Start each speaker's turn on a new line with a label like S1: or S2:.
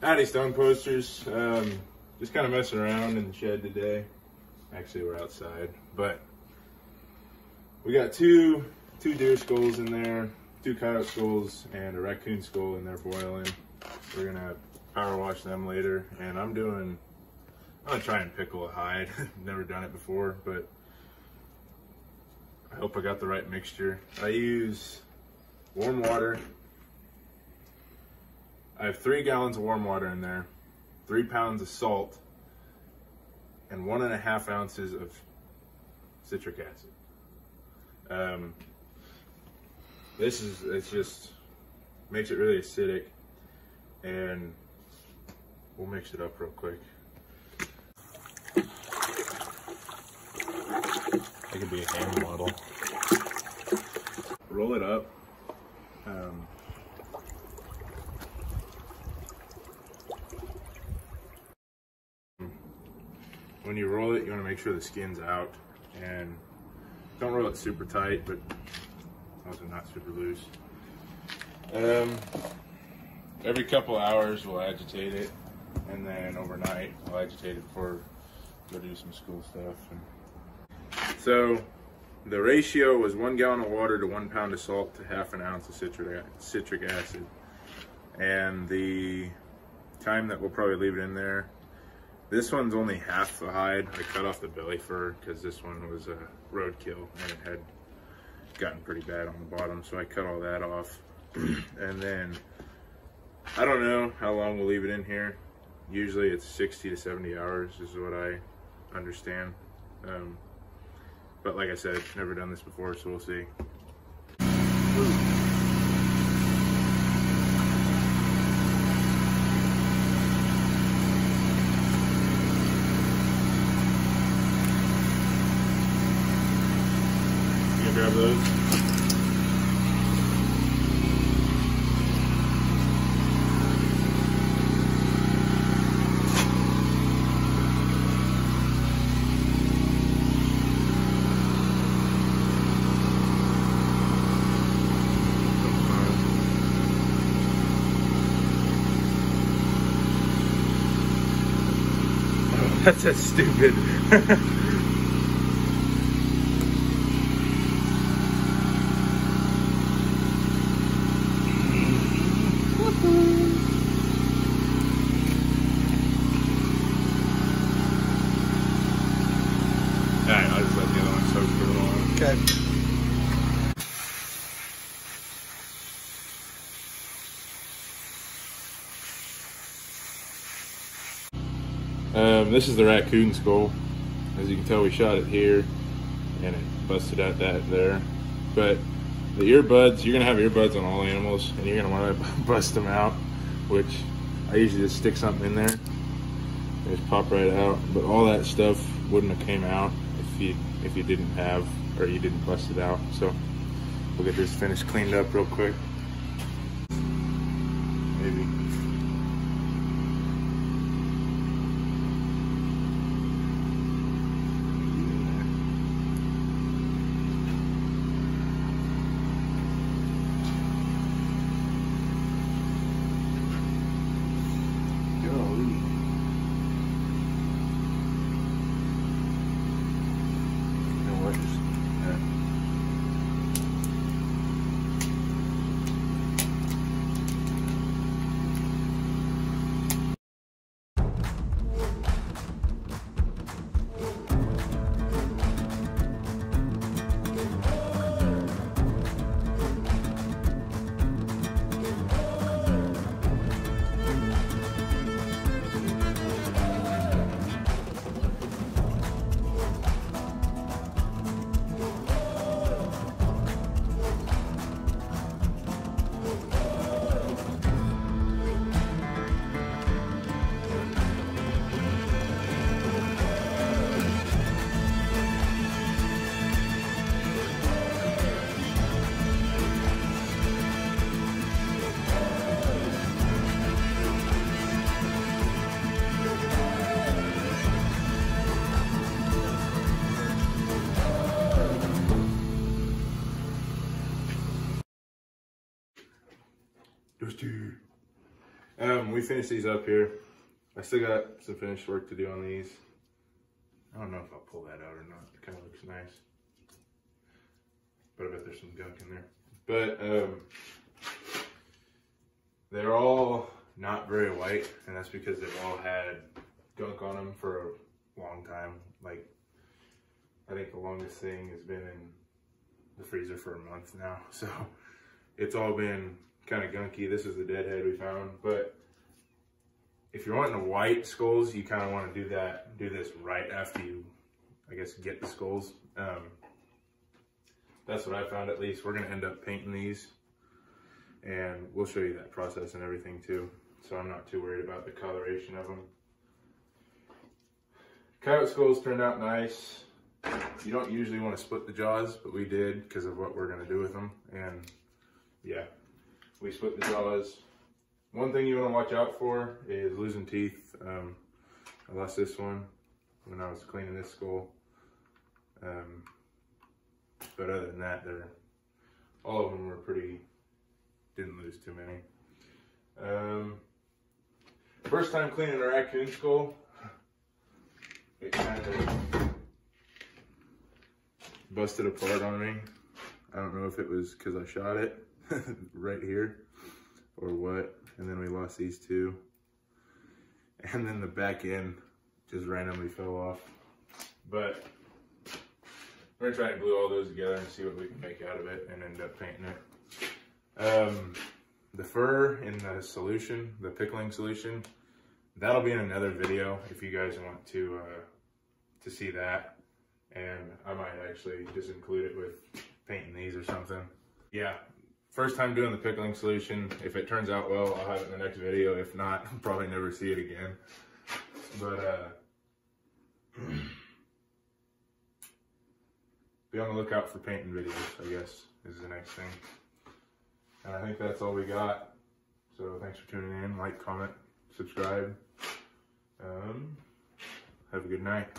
S1: Howdy, stone posters. Just kind of messing around in the shed today. Actually, we're outside, but we got two deer skulls in there, 2 coyote skulls, and a raccoon skull in there boiling. We're gonna power wash them later, and I'm gonna try and pickle a hide. Never done it before, but I hope I got the right mixture. I use warm water. I have 3 gallons of warm water in there, 3 pounds of salt, and 1.5 ounces of citric acid. It just makes it really acidic, and we'll mix it up real quick. It could be a hand model. Roll it up. When you roll it, you want to make sure the skin's out, and don't roll it super tight, but also not super loose. Every couple hours we'll agitate it, and then overnight I'll agitate it before go do some school stuff. So the ratio was 1 gallon of water to 1 pound of salt to 1/2 ounce of citric acid. And the time that we'll probably leave it in there, this one's only half the hide. I cut off the belly fur because this one was a roadkill and it had gotten pretty bad on the bottom, so I cut all that off. And then I don't know how long we'll leave it in here. Usually it's 60 to 70 hours is what I understand. But like I said, never done this before, so we'll see. You gonna grab those? That's stupid. Alright, I'll just let the other one soak for a little while.
S2: Okay.
S1: This is the raccoon skull. As you can tell, we shot it here and it busted out that there. But the earbuds, you're gonna have earbuds on all animals and you're gonna wanna bust them out, which I usually just stick something in there and just pop right out. But all that stuff wouldn't have came out if you didn't have, or you didn't bust it out. So we'll get this finished cleaned up real quick. Maybe. we finish these up here, I still got some finished work to do on these. I don't know if I'll pull that out or not. It kind of looks nice. But I bet there's some gunk in there. But they're all not very white, and that's because they've all had gunk on them for a long time. Like, I think the longest thing has been in the freezer for a month now. So it's all been kind of gunky. This is the dead head we found. But if you're wanting the white skulls, you kind of want to do this right after you, I guess, get the skulls. That's what I found, at least. We're going to end up painting these, and we'll show you that process and everything too. So I'm not too worried about the coloration of them. Coyote skulls turned out nice. You don't usually want to split the jaws, but we did because of what we're going to do with them. And yeah, we split the jaws. One thing you want to watch out for is losing teeth. I lost this one when I was cleaning this skull. But other than that, all of them were didn't lose too many. First time cleaning a raccoon skull, it kind of busted apart on me. I don't know if it was because I shot it right here or what. And then we lost these two. And then the back end just randomly fell off. But we're gonna try and glue all those together and see what we can make out of it and end up painting it. The fur in the solution, the pickling solution, that'll be in another video if you guys want to see that. And I might actually just include it with painting these or something. Yeah, first time doing the pickling solution. If it turns out well, I'll have it in the next video. If not, I'll probably never see it again. But be on the lookout for painting videos, I guess, is the next thing. And I think that's all we got. So thanks for tuning in. Like, comment, subscribe. Have a good night.